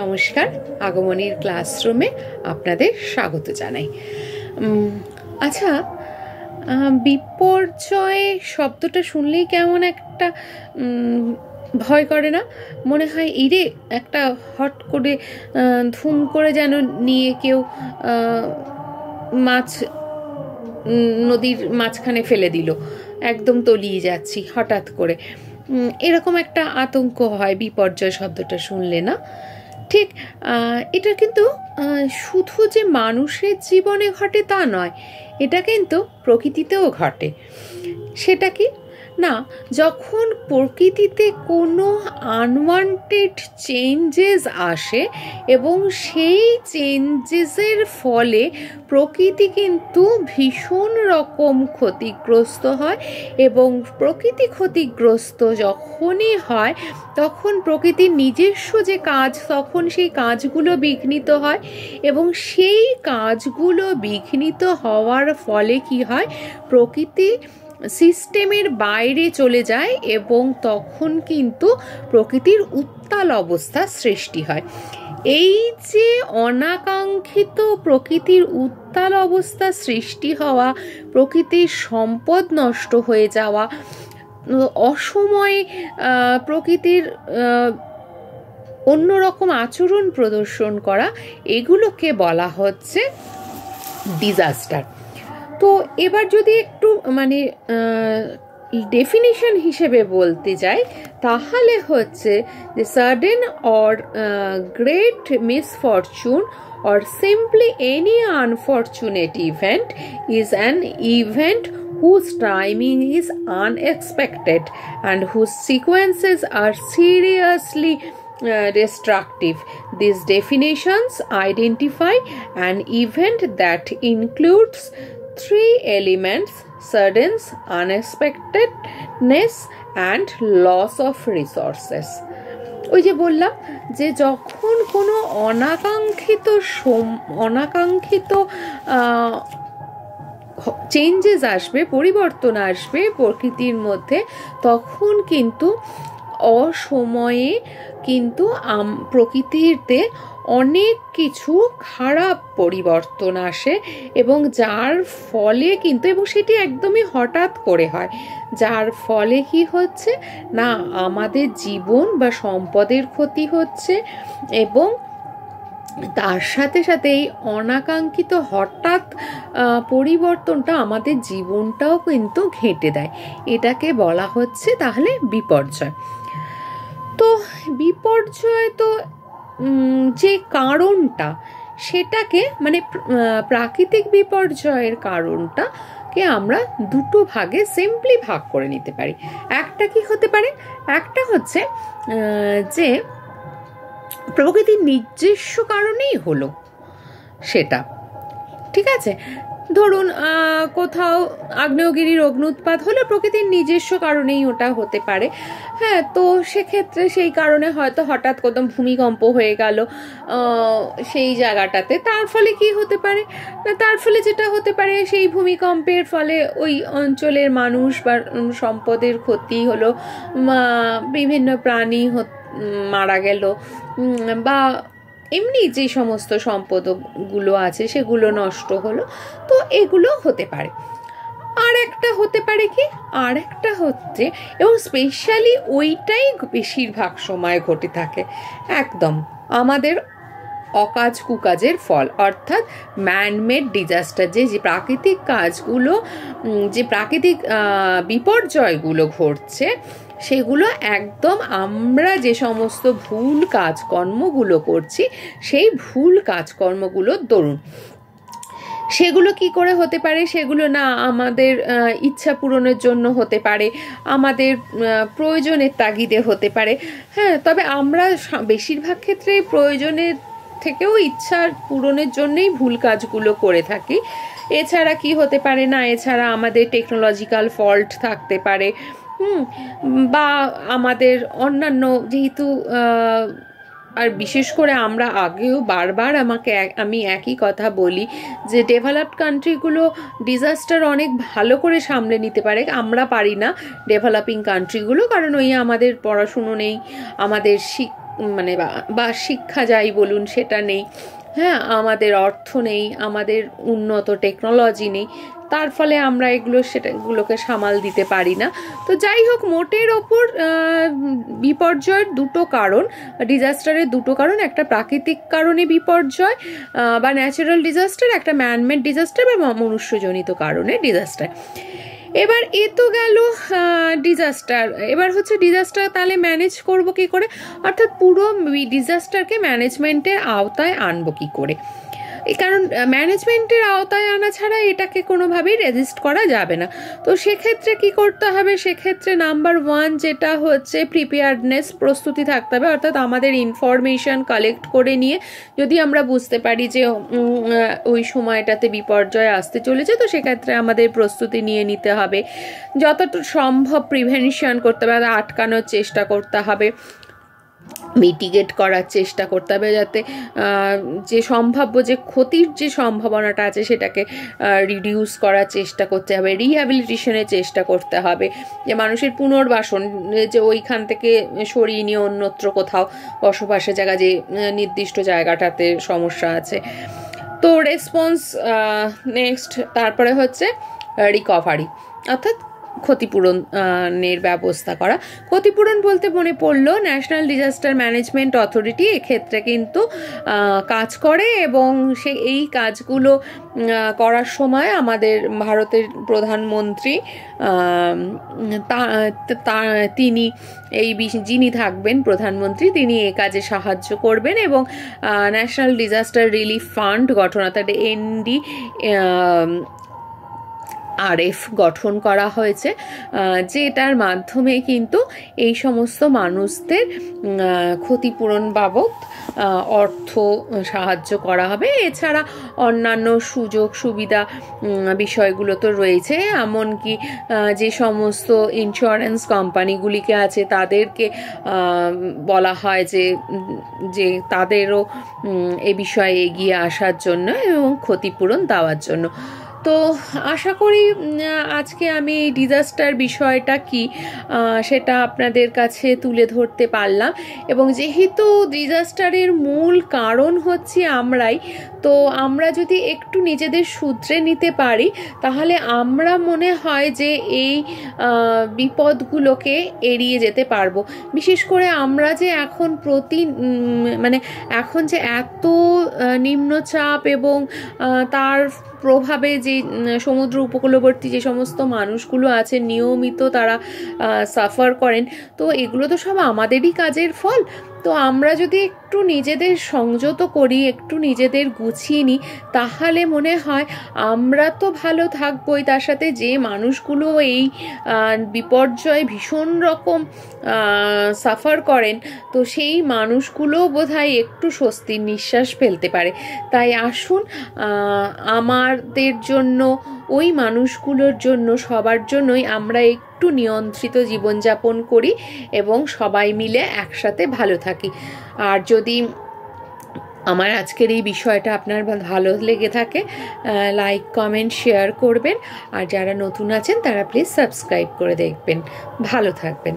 নমস্কার, আগমনীর ক্লাসরুমে আপনাদের স্বাগত জানাই। আচ্ছা, বিপর্যয় শব্দটা শুনলেই কেমন একটা ভয় করে না? মনে হয় ইরে একটা হট করে ধুম করে যেন নিয়ে কেউ মাছ নদীর মাঝখানে ফেলে দিল, একদম তলিয়ে যাচ্ছি হঠাৎ করে, এরকম একটা আতঙ্ক হয় বিপর্যয় শব্দটা শুনলে, না? ঠিক এটা কিন্তু শুধু যে মানুষের জীবনে ঘটে তা নয়, এটা কিন্তু প্রকৃতিতেও ঘটে। সেটা কি না, যখন প্রকৃতিতে কোনো আনওয়ান্টেড চেঞ্জেস আসে এবং সেই চেঞ্জেসের ফলে প্রকৃতি কিন্তু ভীষণ রকম ক্ষতিগ্রস্ত হয়, এবং প্রকৃতি ক্ষতিগ্রস্ত যখনই হয় তখন প্রকৃতির নিজস্ব যে কাজ, তখন সেই কাজগুলো বিঘ্নিত হয়, এবং সেই কাজগুলো বিঘ্নিত হওয়ার ফলে কি হয়, প্রকৃতি সিস্টেমের বাইরে চলে যায় এবং তখন কিন্তু প্রকৃতির উত্তাল অবস্থা সৃষ্টি হয়। এই যে অনাকাঙ্ক্ষিত প্রকৃতির উত্তাল অবস্থা সৃষ্টি হওয়া, প্রকৃতির সম্পদ নষ্ট হয়ে যাওয়া, অসময়ে প্রকৃতির অন্যরকম আচরণ প্রদর্শন করা, এগুলোকে বলা হচ্ছে ডিজাস্টার। তো এবার যদি একটু মানে ডেফিনিশন হিসেবে বলতে যাই, তাহলে হচ্ছে যে sudden or great misfortune or simply any unfortunate event is an event whose timing is unexpected and whose sequences are seriously destructive. These definitions identify an event that includes three elements: suddenness, unexpectedness and loss of resources. ওই যে বললাম যে যখন কোনো অনাকাঙ্ক্ষিত changes আসবে, পরিবর্তন আসবে প্রকৃতির মধ্যে, তখন কিন্তু অসময়ে কিন্তু প্রকৃতিতে অনেক কিছু খারাপ পরিবর্তন আসে, এবং যার ফলে কিন্তু, এবং সেটি একদমই হঠাৎ করে হয়, যার ফলে কি হচ্ছে না, আমাদের জীবন বা সম্পদের ক্ষতি হচ্ছে, এবং তার সাথে সাথে এই অনাকাঙ্ক্ষিত হঠাৎ পরিবর্তনটা আমাদের জীবনটাও কিন্তু ঘেঁটে দেয়। এটাকে বলা হচ্ছে তাহলে বিপর্যয়। তো বিপর্যয় তো যে কারণটা, সেটাকে মানে প্রাকৃতিক বিপর্যয়ের কারণটাকে আমরা দুটো ভাগে সিম্পলি ভাগ করে নিতে পারি। একটা কি হতে পারে, একটা হচ্ছে যে প্রকৃতির নিজস্ব কারণেই হলো সেটা, ঠিক আছে? ধরুন কোথাও আগ্নেয়গিরির অগ্ন্যুৎপাত হলো, প্রকৃতির নিজস্ব কারণেই ওটা হতে পারে। হ্যাঁ, তো সেক্ষেত্রে সেই কারণে হয়তো হঠাৎ কোথাও ভূমিকম্প হয়ে গেল সেই জায়গাটাতে, তার ফলে কি হতে পারে না, তার ফলে যেটা হতে পারে, সেই ভূমিকম্পের ফলে ওই অঞ্চলের মানুষ বা সম্পদের ক্ষতি হলো, বিভিন্ন প্রাণী মারা গেল, বা এমনি যে সমস্ত সম্পদগুলো আছে সেগুলো নষ্ট হলো। তো এগুলো হতে পারে। আর একটা হতে পারে কি, আর একটা হচ্ছে, এবং স্পেশালি ওইটাই বেশিরভাগ সময় ঘটে থাকে, একদম আমাদের অকাজ কুকাজের ফল, অর্থাৎ ম্যানমেড ডিজাস্টার। যে প্রাকৃতিক কাজগুলো, যে প্রাকৃতিক বিপর্যয়গুলো ঘটছে, সেগুলো একদম আমরা যে সমস্ত ভুল কাজকর্মগুলো করছি, সেই ভুল কাজকর্মগুলোর দরুন। সেগুলো কি করে হতে পারে, সেগুলো না আমাদের ইচ্ছা পূরণের জন্য হতে পারে, আমাদের প্রয়োজনের তাগিদে হতে পারে। হ্যাঁ, তবে আমরা বেশিরভাগ ক্ষেত্রে প্রয়োজনের থেকেও ইচ্ছার পূরণের জন্যই ভুল কাজগুলো করে থাকি। এছাড়া কি হতে পারে না, এছাড়া আমাদের টেকনোলজিক্যাল ফল্ট থাকতে পারে, বা আমাদের অন্যান্য, যেহেতু আর বিশেষ করে আমরা আগেও বারবার আমি একই কথা বলি যে ডেভেলপড কান্ট্রিগুলো ডিজাস্টার অনেক ভালো করে সামলে নিতে পারে, আমরা পারি না ডেভেলপিং কান্ট্রিগুলো, কারণ ওই আমাদের পড়াশুনো নেই, আমাদের মানে বা শিক্ষা যাই বলুন সেটা নেই, হ্যাঁ, আমাদের অর্থ নেই, আমাদের উন্নত টেকনোলজি নেই, তার ফলে আমরা সেটাগুলোকে সামাল দিতে পারি না। তো যাই হোক, মোটের ওপর বিপর্যয়ের দুটো কারণ, ডিজাস্টারের দুটো কারণ, একটা প্রাকৃতিক কারণে বিপর্যয় বা ন্যাচারাল ডিজাস্টার, একটা ম্যানমেড ডিজাস্টার বা মনুষ্যজনিত কারণে ডিজাস্টার। এবার এ তো গেল ডিজাস্টার। এবার হচ্ছে ডিজাস্টার তাহলে ম্যানেজ করব কি করে, অর্থাৎ পুরো ডিজাস্টারকে ম্যানেজমেন্টের আওতায় আনবো কি করে। কারণ ম্যানেজমেন্টের আওতায় আনা ছাড়া এটাকে কোনোভাবেই রেজিস্ট করা যাবে না। তো সেক্ষেত্রে কি করতে হবে, সেক্ষেত্রে নাম্বার 1 যেটা হচ্ছে প্রিপেয়ার্ডনেস, প্রস্তুতি থাকতে হবে। অর্থাৎ আমাদের ইনফরমেশন কালেক্ট করে নিয়ে যদি আমরা বুঝতে পারি যে ওই সময়টাতে বিপর্যয় আসতে চলেছে, তো সেক্ষেত্রে আমাদের প্রস্তুতি নিয়ে নিতে হবে। যতটা সম্ভব প্রিভেনশন করতে হবে, আটকানোর চেষ্টা করতে হবে, মিটিগেট করার চেষ্টা করতে হবে, যাতে যে সম্ভাব্য যে ক্ষতির যে সম্ভাবনাটা আছে সেটাকে রিডিউস করার চেষ্টা করতে হবে, রিহ্যাবিলিটেশনের চেষ্টা করতে হবে, যে মানুষের পুনর্বাসন, যে ওইখান থেকে সরিয়ে নিয়ে অন্যত্র কোথাও বসবাসের জায়গা, যে নির্দিষ্ট জায়গাটাতে সমস্যা আছে। তো রেসপন্স নেক্সট, তারপরে হচ্ছে রিকভারি, অর্থাৎ ক্ষতিপূরণের ব্যবস্থা করা। ক্ষতিপূরণ বলতে মনে পড়লো, ন্যাশনাল ডিজাস্টার ম্যানেজমেন্ট অথরিটি এক্ষেত্রে কিন্তু কাজ করে, এবং এই কাজগুলো করার সময় আমাদের ভারতের প্রধানমন্ত্রী তিনি যিনি থাকবেন প্রধানমন্ত্রী, তিনি এ কাজে সাহায্য করবেন, এবং ন্যাশনাল ডিজাস্টার রিলিফ ফান্ড গঠন, অর্থাৎ NDRF গঠন করা হয়েছে, যেটার মাধ্যমে কিন্তু এই সমস্ত মানুষদের ক্ষতিপূরণ বাবদ অর্থ সাহায্য করা হবে। এছাড়া অন্যান্য সুযোগ সুবিধা বিষয়গুলো তো রয়েছে, এমনকি যে সমস্ত ইন্স্যুরেন্স কোম্পানিগুলিকে আছে তাদেরকে বলা হয় যে তাদেরও এ বিষয়ে এগিয়ে আসার জন্য এবং ক্ষতিপূরণ দেওয়ার জন্য। তো আশা করি আজকে আমি এই ডিজাস্টার বিষয়টা কি সেটা আপনাদের কাছে তুলে ধরতে পারলাম, এবং যেহেতু ডিজাস্টারের মূল কারণ হচ্ছে আমরাই, তো আমরা যদি একটু নিজেদের শুধরে নিতে পারি তাহলে আমরা মনে হয় যে এই বিপদগুলোকে এড়িয়ে যেতে পারবো। বিশেষ করে আমরা যে এখন এখন যে এত নিম্নচাপ এবং তার প্রভাবে যে সমুদ্র উপকূলবর্তী যে সমস্ত মানুষগুলো আছে নিয়মিত তারা সাফার করেন, তো এগুলো তো সব আমাদেরই কাজের ফল। তো আমরা যদি একটু নিজেদের সংযত করি, একটু নিজেদের গুছিয়ে নিই, তাহলে মনে হয় আমরা তো ভালো থাকবোই, তার সাথে যে মানুষগুলো এই বিপর্যয় ভীষণ রকম সাফার করেন, তো সেই মানুষগুলো বোধহয় একটু স্বস্তির নিঃশ্বাস ফেলতে পারে। তাই আসুন আমাদের জন্য, ওই মানুষগুলোর জন্য, সবার জন্যই আমরা একটু নিয়ন্ত্রিত জীবনযাপন করি এবং সবাই মিলে একসাথে ভালো থাকি। আর যদি আমার আজকের এই বিষয়টা আপনার ভালো লেগে থাকে, লাইক কমেন্ট শেয়ার করবেন, আর যারা নতুন আছেন তারা প্লিজ সাবস্ক্রাইব করে দেখবেন। ভালো থাকবেন।